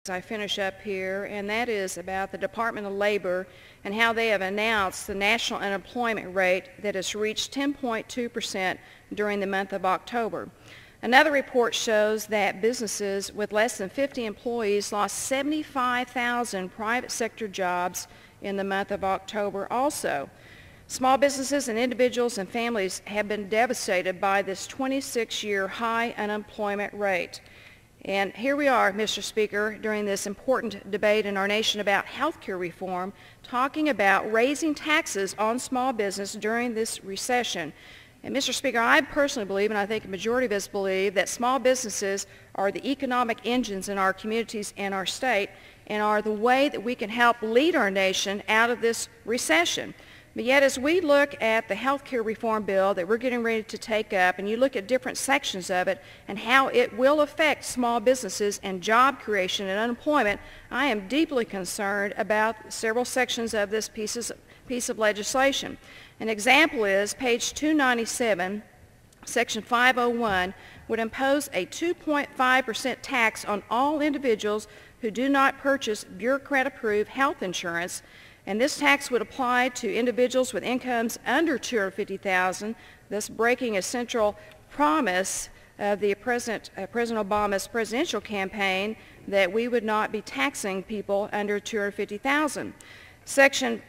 as I finish up here, and that is about the Department of Labor and how they have announced the national unemployment rate that has reached 10.2% during the month of October. Another report shows that businesses with less than 50 employees lost 75,000 private sector jobs in the month of October also. Small businesses and individuals and families have been devastated by this 26-year high unemployment rate. And here we are, Mr. Speaker, during this important debate in our nation about health care reform, talking about raising taxes on small business during this recession. And Mr. Speaker, I personally believe, and I think a majority of us believe, that small businesses are the economic engines in our communities and our state and are the way that we can help lead our nation out of this recession. But yet as we look at the health care reform bill that we're getting ready to take up, and you look at different sections of it and how it will affect small businesses and job creation and unemployment, I am deeply concerned about several sections of this piece of legislation. An example is page 297, section 501, would impose a 2.5% tax on all individuals who do not purchase bureaucrat-approved health insurance, and this tax would apply to individuals with incomes under $250,000, thus breaking a central promise of the President Obama's presidential campaign that we would not be taxing people under $250,000. Section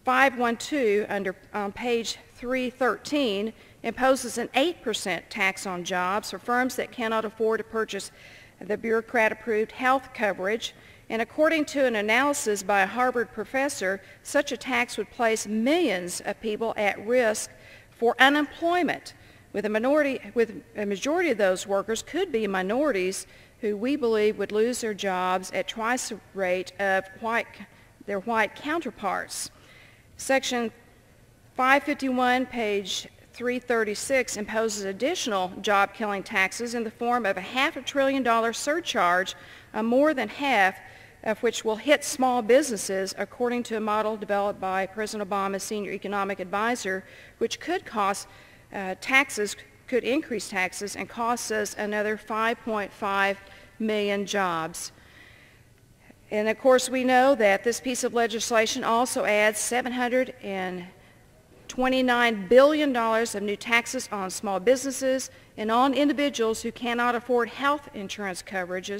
512 on page 313 imposes an 8% tax on jobs for firms that cannot afford to purchase the bureaucrat-approved health coverage. And according to an analysis by a Harvard professor, such a tax would place millions of people at risk for unemployment, with a majority of those workers could be minorities who we believe would lose their jobs at twice the rate of their white counterparts. Section 551, page 336, imposes additional job-killing taxes in the form of a $500 billion surcharge, more than half of which will hit small businesses, according to a model developed by President Obama's senior economic advisor, which could increase taxes and cost us another 5.5 million jobs. And of course we know that this piece of legislation also adds $729 billion of new taxes on small businesses and on individuals who cannot afford health insurance coverage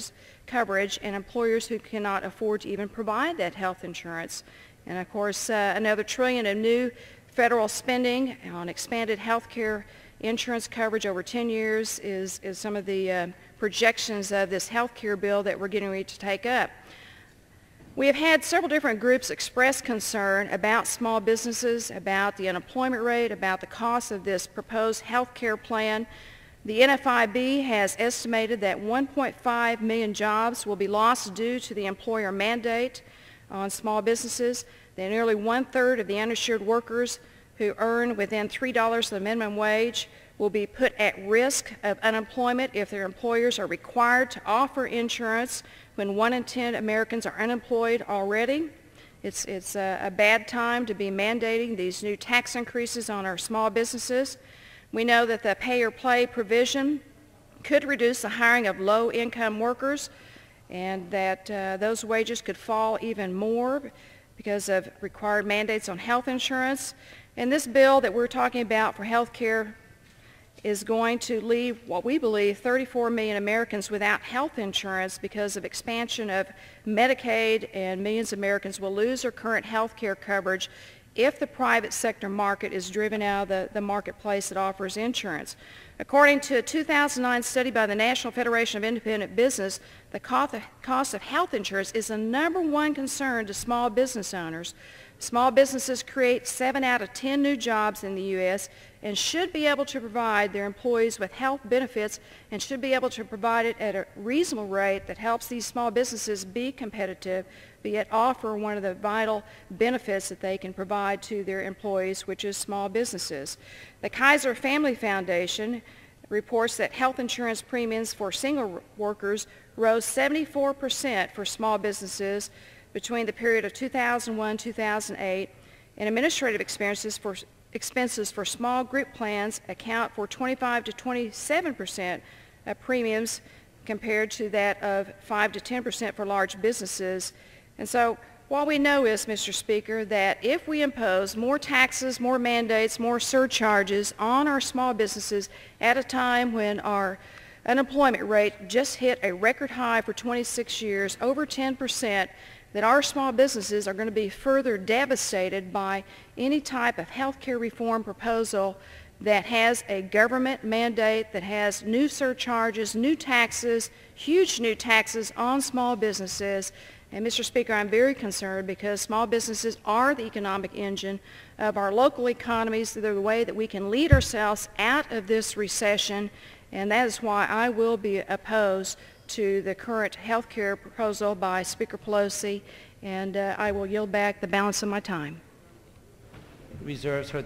and employers who cannot afford to even provide that health insurance. And of course another $1 trillion of new federal spending on expanded health care insurance coverage over 10 years is some of the projections of this health care bill that we're getting ready to take up. We have had several different groups express concern about small businesses, about the unemployment rate, about the cost of this proposed health care plan. The NFIB has estimated that 1.5 million jobs will be lost due to the employer mandate on small businesses. That nearly one-third of the uninsured workers who earn within $3 of the minimum wage will be put at risk of unemployment if their employers are required to offer insurance when 1 in 10 Americans are unemployed already. It's a bad time to be mandating these new tax increases on our small businesses. We know that the pay-or-play provision could reduce the hiring of low-income workers, and that those wages could fall even more because of required mandates on health insurance. And this bill that we're talking about for health care is going to leave what we believe 34 million Americans without health insurance because of expansion of Medicaid, and millions of Americans will lose their current health care coverage if the private sector market is driven out of the marketplace that offers insurance. According to a 2009 study by the National Federation of Independent Business, the cost of health insurance is the #1 concern to small business owners. Small businesses create 7 out of 10 new jobs in the U.S. and should be able to provide their employees with health benefits, and should be able to provide it at a reasonable rate that helps these small businesses be competitive, but yet offer one of the vital benefits that they can provide to their employees, which is small businesses. The Kaiser Family Foundation reports that health insurance premiums for single workers rose 74% for small businesses between the period of 2001-2008, and administrative expenses for small group plans account for 25 to 27% of premiums compared to that of 5 to 10% for large businesses. And so what we know is, Mr. Speaker, that if we impose more taxes, more mandates, more surcharges on our small businesses at a time when our unemployment rate just hit a record high for 26 years, over 10%, that our small businesses are going to be further devastated by any type of health care reform proposal that has a government mandate, that has new surcharges, new taxes, huge new taxes on small businesses. And Mr. Speaker, I'm very concerned because small businesses are the economic engine of our local economies. They're the way that we can lead ourselves out of this recession, and that is why I will be opposed to the current health care proposal by Speaker Pelosi, and I will yield back the balance of my time. Reserves her